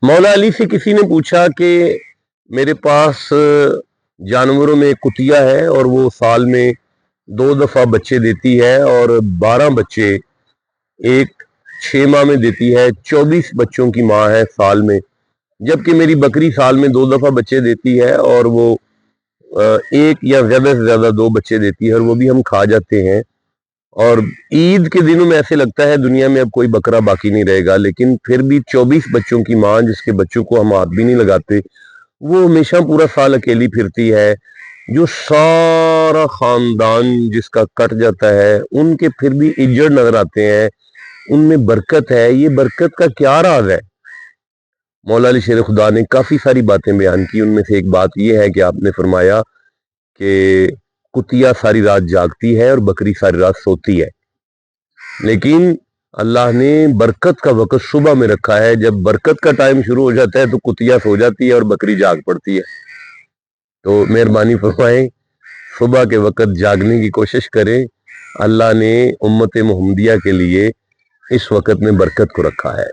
मौला अली से किसी ने पूछा कि मेरे पास जानवरों में कुतिया है और वो साल में 2 दफा बच्चे देती है और 12 बच्चे एक 6 माह में देती है, 24 बच्चों की माँ है साल में। जबकि मेरी बकरी साल में 2 दफा बच्चे देती है और वो एक या ज्यादा से ज्यादा 2 बच्चे देती है और वो भी हम खा जाते हैं। और ईद के दिनों में ऐसे लगता है दुनिया में अब कोई बकरा बाकी नहीं रहेगा, लेकिन फिर भी 24 बच्चों की माँ जिसके बच्चों को हम हाथ भी नहीं लगाते, वो हमेशा पूरा साल अकेली फिरती है। जो सारा खानदान जिसका कट जाता है उनके फिर भी इज्जत नजर आते हैं, उनमें बरकत है। ये बरकत का क्या राज है? मौला अली शेर खुदा ने काफी सारी बातें बयान की, उनमें से एक बात यह है कि आपने फरमाया कि कुतिया सारी रात जागती है और बकरी सारी रात सोती है, लेकिन अल्लाह ने बरकत का वक़्त सुबह में रखा है। जब बरकत का टाइम शुरू हो जाता है तो कुतिया सो जाती है और बकरी जाग पड़ती है। तो मेहरबानी फरमाएं, सुबह के वक़्त जागने की कोशिश करें। अल्लाह ने उम्मत मुहम्मदिया के लिए इस वक़्त में बरकत को रखा है।